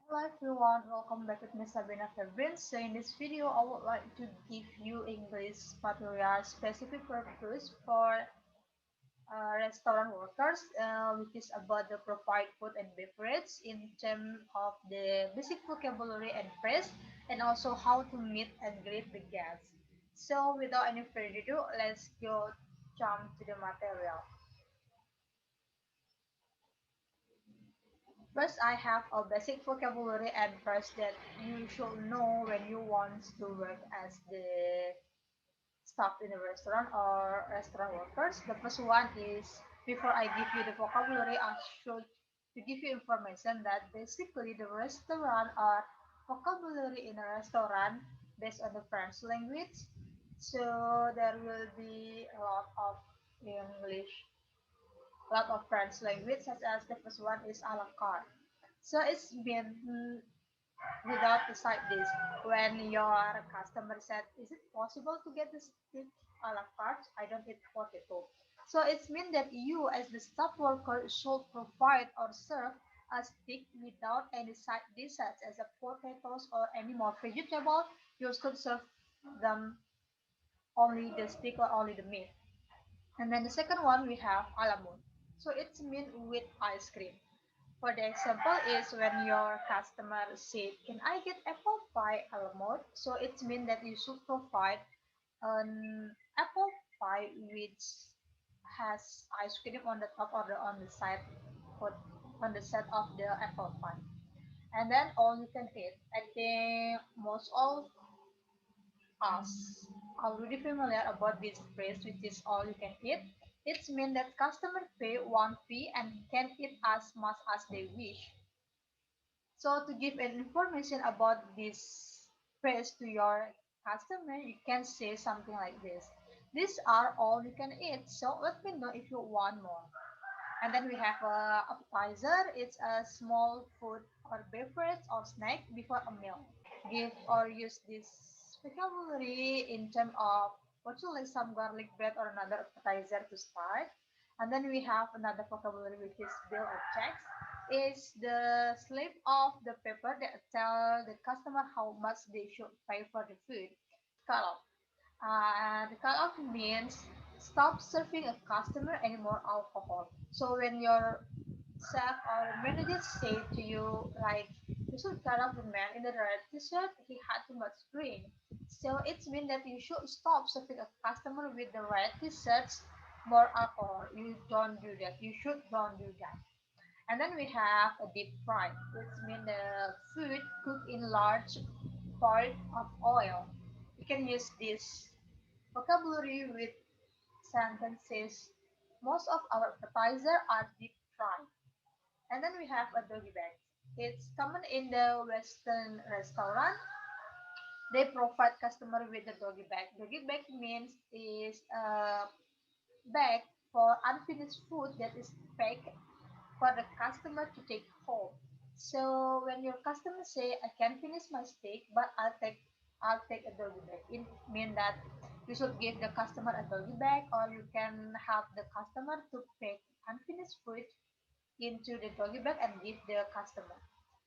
Hello everyone, welcome back with me Sabrina Febrin. So in this video, I would like to give you English material specific purpose for restaurant workers, which is about the provide food and beverage in terms of the basic vocabulary and phrase, and also how to meet and greet the guests. So without any further ado, let's go jump to the material. First, I have a basic vocabulary and phrase that you should know when you want to work as the staff in a restaurant or restaurant workers. The first one is before I give you the vocabulary, I should to give you information that basically the restaurant or vocabulary in a restaurant based on the French language. So there will be a lot of English, a lot of French language, such as the first one is a la carte. So it's been without the side dish. When your customer said, "Is it possible to get this steak a la carte? I don't eat potato." So it means that you, as the staff worker, should provide or serve a steak without any side dish, such as a potatoes or any more vegetable. You should serve them only the steak or only the meat. And then the second one we have a la mode. So it's mean with ice cream. For the example is when your customer said, "Can I get apple pie a la mode?" So it means that you should provide an apple pie which has ice cream on the top or on the side for on the side of the apple pie. And then all you can eat. I think most of us already familiar about this phrase, which is all you can eat. It means that customer pay one fee and can eat as much as they wish. So to give an information about this phrase to your customer, you can say something like this. These are all you can eat. So let me know if you want more. And then we have a appetizer. It's a small food or beverage or snack before a meal. Give or use this vocabulary in terms of what you like some garlic bread or another appetizer to start. And then we have another vocabulary which is bill of checks. Is the slip of the paper that tell the customer how much they should pay for the food. Cut off. The cut off means stop serving a customer any more alcohol. So when your chef or manager say to you like you should cut off the man in the red t-shirt, he had too much drink. So it means that you should stop serving a customer with the red t-shirts more alcohol. You don't do that. You should don't do that. And then we have a deep fry, which means the food cooked in large part of oil. You can use this vocabulary with sentences. Most of our appetizer are deep fried. And then we have a doggy bag. It's common in the Western restaurant. They provide customer with a doggy bag. Doggy bag means is a bag for unfinished food that is packed for the customer to take home. So when your customer say, "I can finish my steak, but I'll take a doggy bag," it means that you should give the customer a doggy bag, or you can help the customer to pack unfinished food into the doggy bag and give the customer.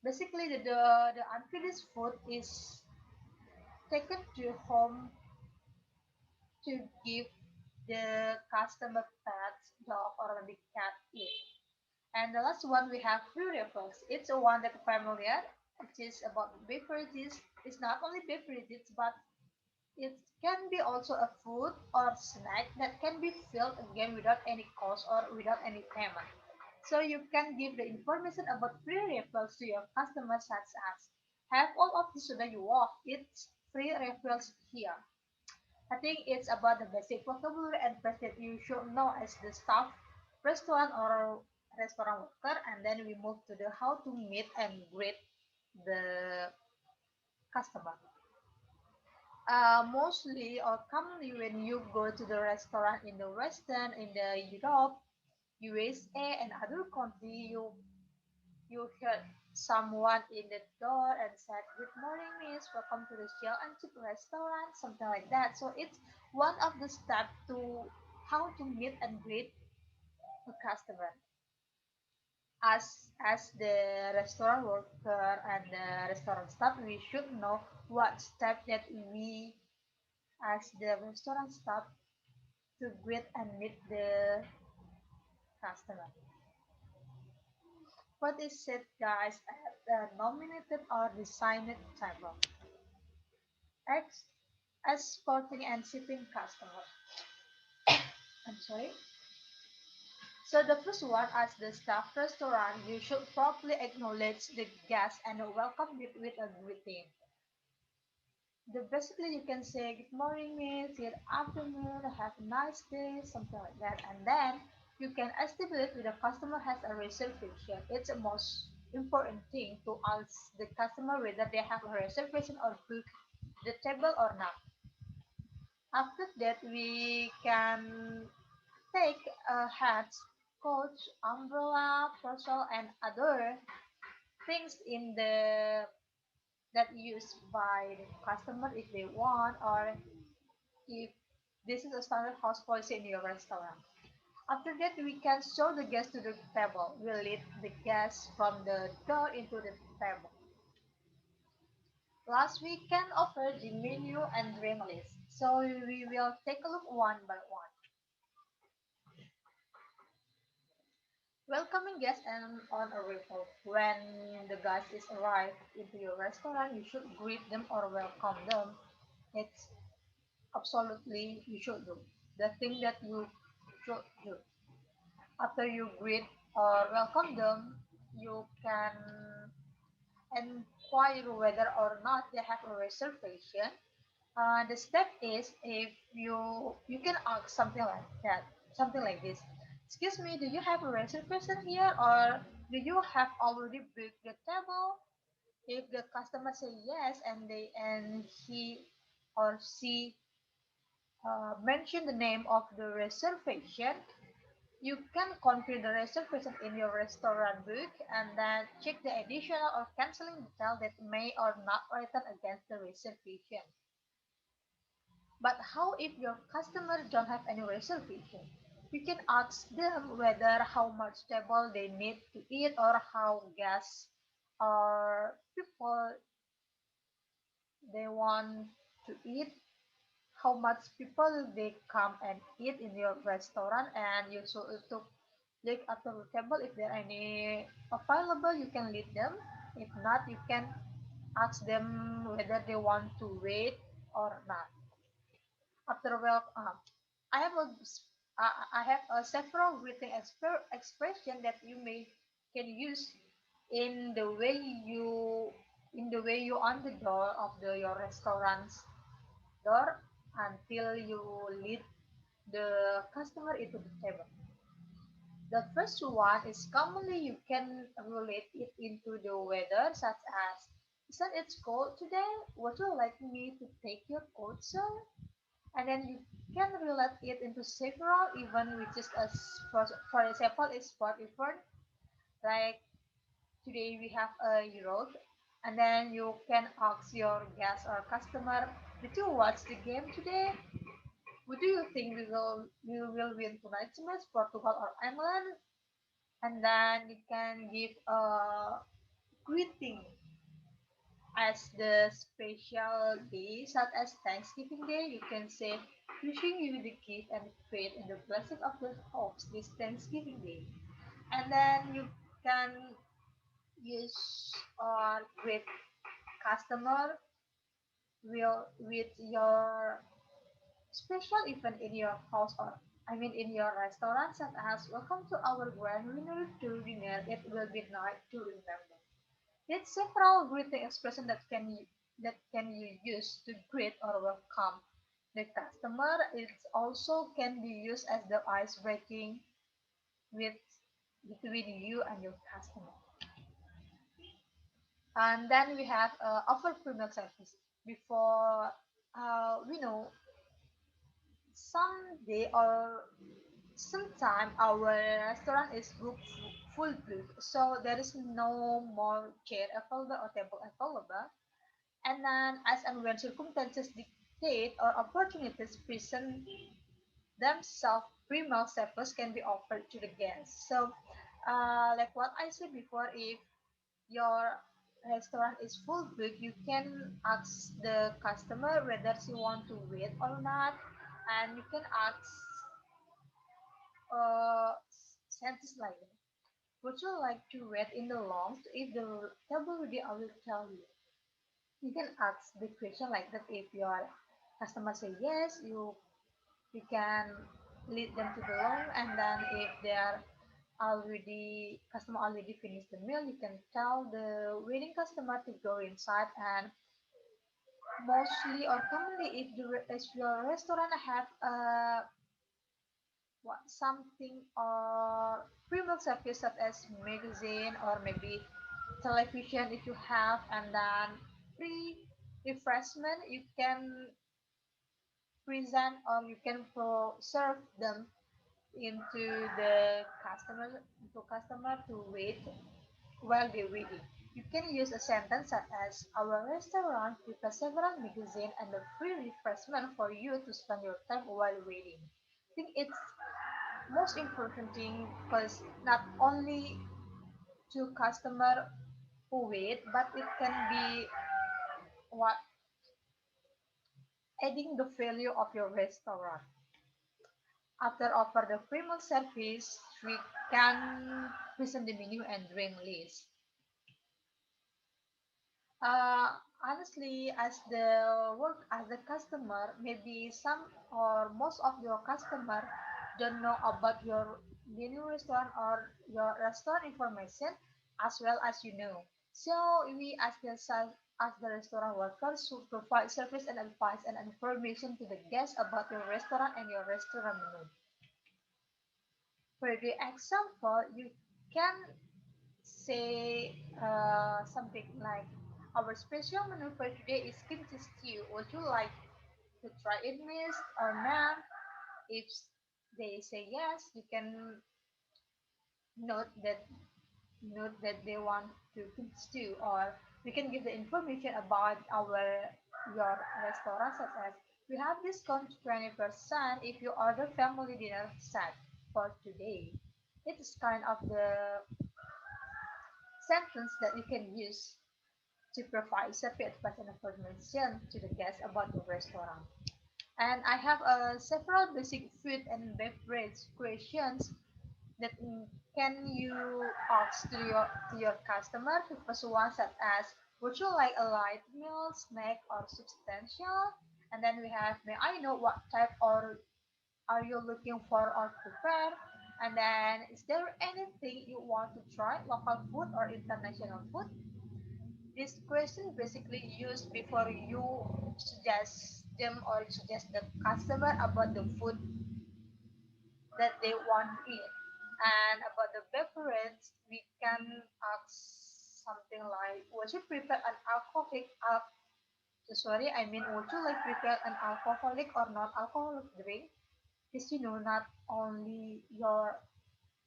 Basically, the unfinished food is taken to home to give the customer pets, dog, or maybe cat eat. And the last one we have free refills. It's a one that familiar, which is about beverages. It's not only beverages, but it can be also a food or snack that can be filled again without any cost or without any payment. So you can give the information about free refills to your customers such as have all of the soda you want. It's free refills here. I think it's about the basic vocabulary and phrase that you should know as the staff, restaurant or restaurant worker, and then we move to the how to meet and greet the customer. Mostly or commonly when you go to the restaurant in the Western, in the Europe, USA, and other country, you heard someone in the door and said, "Good morning, miss. Welcome to the Shell and Chip restaurant," something like that. So it's one of the steps to how to meet and greet a customer. As the restaurant worker and the restaurant staff, we should know what step that we as the restaurant staff to greet and meet the customer. What is it, guys, at the nominated or designated table? X, escorting and shipping customer. I'm sorry. So the first one, as the staff restaurant, you should properly acknowledge the guest and welcome it with a greeting. Basically you can say good morning, miss, good afternoon, have a nice day, something like that, and then you can estimate if the customer has a reservation. It's the most important thing to ask the customer whether they have a reservation or book the table or not. After that, we can take hats, coats, umbrella, parcel, and other things in the that used by the customer if they want, or if this is a standard house policy in your restaurant. After that, we can show the guest to the table. We lead the guests from the door into the table. Last, we can offer the menu and drink list. So we will take a look one by one. Welcoming guests and on arrival. When the guest is arrived into your restaurant, you should greet them or welcome them. It's absolutely you should do. The thing that you should do. After you greet or welcome them, you can inquire whether or not they have a reservation. The step is if you can ask something like that, something like this. Excuse me, do you have a reservation here, or do you have already booked the table? If the customer say yes and he or she mention the name of the reservation, you can confirm the reservation in your restaurant book and then check the additional or canceling detail that may or not written against the reservation. But how if your customer don't have any reservation? You can ask them whether how much table they need to eat or how guests or people they want to eat, how much people they come and eat in your restaurant, and you should to look at the table if there are any available. You can lead them. If not, you can ask them whether they want to wait or not. After well, I have I have a several greeting expression that you may can use in the way you on the door of your restaurant's door until you lead the customer into the table. The first one is commonly you can relate it into the weather, such as, isn't it cold today? Would you like me to take your coat, sir? And then you can relate it into several events, which is for example is sport event, like today we have a Euro, and then you can ask your guest or customer, did you watch the game today? Who do you think we will win tonight's match, Portugal or England? And then you can give a greeting as the special day, such as Thanksgiving Day. You can say, wishing you the gift and faith and the blessing of the host this Thanksgiving Day. And then you can use or greet customer will with your special event in your house, or I mean in your restaurant, such as welcome to our grand dinner to dinner. It will be night to remember. There's several greeting expressions that can you use to greet or welcome the customer. It also can be used as the ice breaking with between you and your customer. And then we have offer premium service. Before we know someday or sometime our restaurant is booked full booked, so there is no more chair available or table available. And then, as and when circumstances dictate or opportunities present themselves, pre-meal service can be offered to the guests. So, Like what I said before, if your restaurant is full book, you can ask the customer whether she want to wait or not, and you can ask sentence like that. Would you like to wait in the lounge? If the table ready, I will tell you. You can ask the question like that. If your customer say yes, you can lead them to the lounge, and then if they are already customer already finished the meal, you can tell the waiting customer to go inside. And mostly or commonly, if your restaurant have something or premium service such as magazine or maybe television if you have, and then free refreshment, you can present or you can serve them into the customer to wait while they're waiting. You can use a sentence such as, our restaurant prepares several magazines and a free refreshment for you to spend your time while waiting. I think it's most important thing because not only to customer who wait, but it can be what adding the value of your restaurant. After offer the premium service, we can present the menu and drink list. Uh, Honestly, as the work as the customer, maybe some or most of your customer don't know about your menu restaurant or your restaurant information as well as you know. So we as the restaurant workers who provide service and advice and information to the guests about your restaurant and your restaurant menu. For the example, you can say something like, our special menu for today is kimchi stew. Would you like to try it, miss, or not? If they say yes, you can note that note that they want to kimchi stew, or we can give the information about your restaurant such as, we have discount 20% if you order family dinner set for today. It is kind of the sentence that you can use to provide separate advice and information to the guests about the restaurant. And I have several basic food and beverage questions that can you ask to your customer. The first one such as, would you like a light meal, snack, or substantial? And then we have, may I know what type or are you looking for or prepare? And then, is there anything you want to try, local food or international food? This question basically used before you suggest them or suggest the customer about the food that they want to eat. And about the beverage, we can ask something like, would you prefer an sorry, I mean, would you like prepare an alcoholic or non-alcoholic drink? Because not only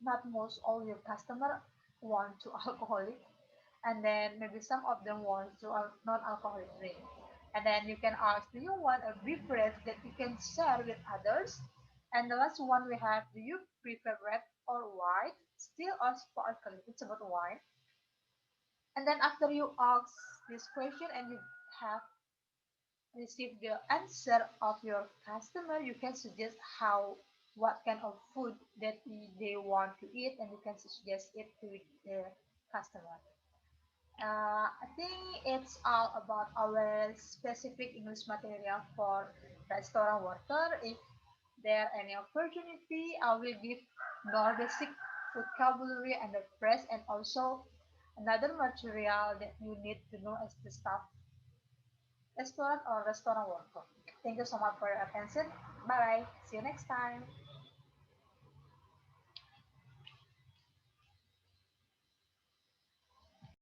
not most all your customer want to alcoholic, and then maybe some of them want to non-alcoholic drink. And then you can ask, do you want a beverage that you can share with others? And the last one we have, do you prefer red or white, still or sparkling? It's about wine. And then after you ask this question and you have received the answer of your customer, you can suggest what kind of food that they want to eat, and you can suggest it to the customer. I think it's all about our specific English material for restaurant worker. If there any opportunity, I will give more basic vocabulary and the phrase, and also another material that you need to know as the staff restaurant or restaurant worker. Thank you so much for your attention. Bye bye. See you next time.